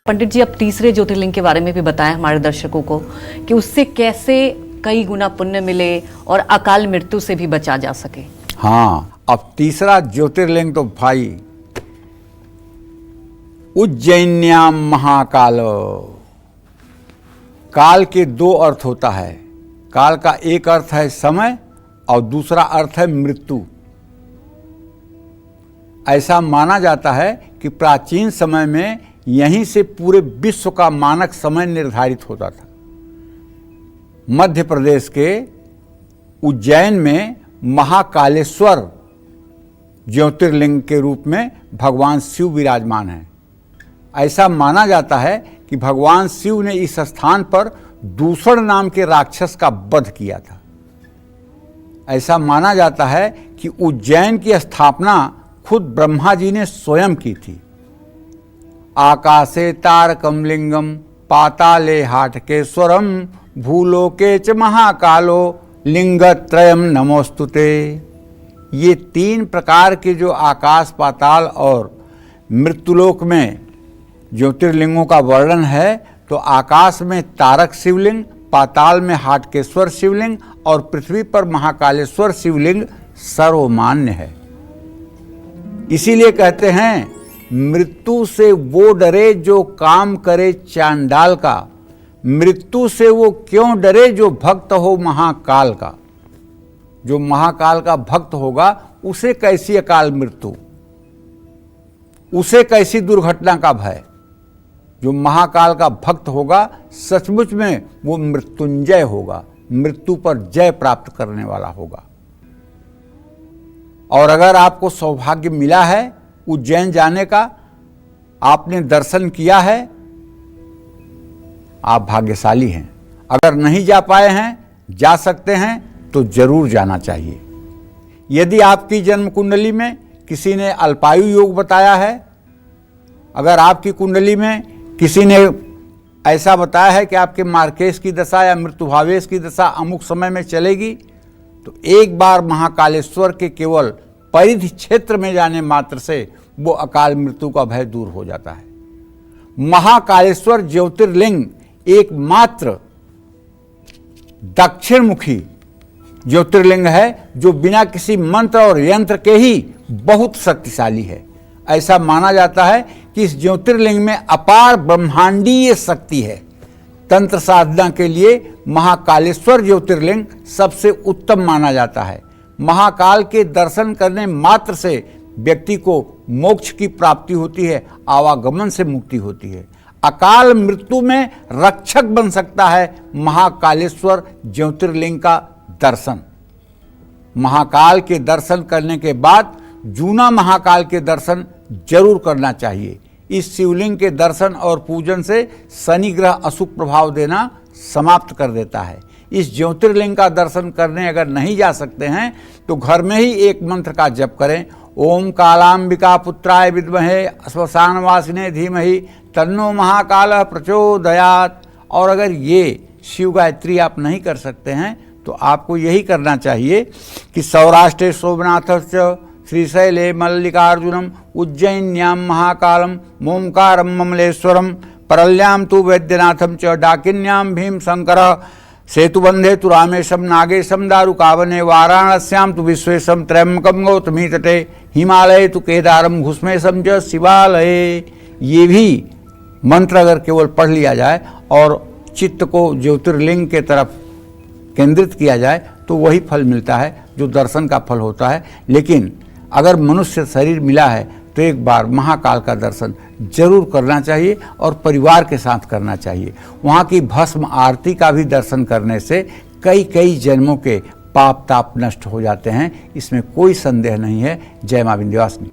पंडित जी, अब तीसरे ज्योतिर्लिंग के बारे में भी बताएं हमारे दर्शकों को कि उससे कैसे कई गुना पुण्य मिले और अकाल मृत्यु से भी बचा जा सके। हाँ, अब तीसरा ज्योतिर्लिंग तो भाई उज्जैन्याम महाकाल। काल के दो अर्थ होता है। काल का एक अर्थ है समय और दूसरा अर्थ है मृत्यु। ऐसा माना जाता है कि प्राचीन समय में यहीं से पूरे विश्व का मानक समय निर्धारित होता था। मध्य प्रदेश के उज्जैन में महाकालेश्वर ज्योतिर्लिंग के रूप में भगवान शिव विराजमान हैं। ऐसा माना जाता है कि भगवान शिव ने इस स्थान पर दूषण नाम के राक्षस का वध किया था। ऐसा माना जाता है कि उज्जैन की स्थापना खुद ब्रह्मा जी ने स्वयं की थी। आकाशे तारकम लिंगम पाताले हाटकेश्वरम भूलोके च महाकालो लिंगत्रयम नमोस्तुते। ये तीन प्रकार के जो आकाश, पाताल और मृत्युलोक में ज्योतिर्लिंगों का वर्णन है, तो आकाश में तारक शिवलिंग, पाताल में हाटकेश्वर शिवलिंग और पृथ्वी पर महाकालेश्वर शिवलिंग सर्वमान्य है। इसीलिए कहते हैं, मृत्यु से वो डरे जो काम करे चांडाल का, मृत्यु से वो क्यों डरे जो भक्त हो महाकाल का। जो महाकाल का भक्त होगा उसे कैसी अकाल मृत्यु, उसे कैसी दुर्घटना का भय। जो महाकाल का भक्त होगा सचमुच में वो मृत्युंजय होगा, मृत्यु पर जय प्राप्त करने वाला होगा। और अगर आपको सौभाग्य मिला है उज्जैन जाने का, आपने दर्शन किया है, आप भाग्यशाली हैं। अगर नहीं जा पाए हैं, जा सकते हैं तो जरूर जाना चाहिए। यदि आपकी जन्म कुंडली में किसी ने अल्पायु योग बताया है, अगर आपकी कुंडली में किसी ने ऐसा बताया है कि आपके मार्केश की दशा या मृत्युभावेश की दशा अमुक समय में चलेगी, तो एक बार महाकालेश्वर के केवल परिधि क्षेत्र में जाने मात्र से वो अकाल मृत्यु का भय दूर हो जाता है। महाकालेश्वर ज्योतिर्लिंग एकमात्र दक्षिण मुखी ज्योतिर्लिंग है जो बिना किसी मंत्र और यंत्र के ही बहुत शक्तिशाली है। ऐसा माना जाता है कि इस ज्योतिर्लिंग में अपार ब्रह्मांडीय शक्ति है। तंत्र साधना के लिए महाकालेश्वर ज्योतिर्लिंग सबसे उत्तम माना जाता है। महाकाल के दर्शन करने मात्र से व्यक्ति को मोक्ष की प्राप्ति होती है, आवागमन से मुक्ति होती है। अकाल मृत्यु में रक्षक बन सकता है महाकालेश्वर ज्योतिर्लिंग का दर्शन। महाकाल के दर्शन करने के बाद जूना महाकाल के दर्शन जरूर करना चाहिए। इस शिवलिंग के दर्शन और पूजन से शनि ग्रह अशुभ प्रभाव देना समाप्त कर देता है। इस ज्योतिर्लिंग का दर्शन करने अगर नहीं जा सकते हैं तो घर में ही एक मंत्र का जप करें। ओम कालांबिका पुत्राय विद्महे श्मशानवासिने धीमहि तन्नो महाकाल प्रचोदयात्। और अगर ये शिव गायत्री आप नहीं कर सकते हैं तो आपको यही करना चाहिए कि सौराष्ट्रे सोमनाथस्य श्रीशैले मल्लिकार्जुनम उज्जैन्याम महाकालम मोमकारम ममलेश्वरम परल्याम तु वैद्यनाथम च डाकिन्याम भीम शंकर सेतुबंधे तु रामेशम नागेशम दारुकावने वाराणस्याम तु विश्वेशम त्रयंबकम गौतमी तटे हिमालय तु केदारम घुस्मेशम च शिवालये। ये भी मंत्र अगर केवल पढ़ लिया जाए और चित्त को ज्योतिर्लिंग के तरफ केंद्रित किया जाए तो वही फल मिलता है जो दर्शन का फल होता है। लेकिन अगर मनुष्य शरीर मिला है तो एक बार महाकाल का दर्शन जरूर करना चाहिए और परिवार के साथ करना चाहिए। वहाँ की भस्म आरती का भी दर्शन करने से कई जन्मों के पाप ताप नष्ट हो जाते हैं, इसमें कोई संदेह नहीं है। जय मां विंध्यवासिनी।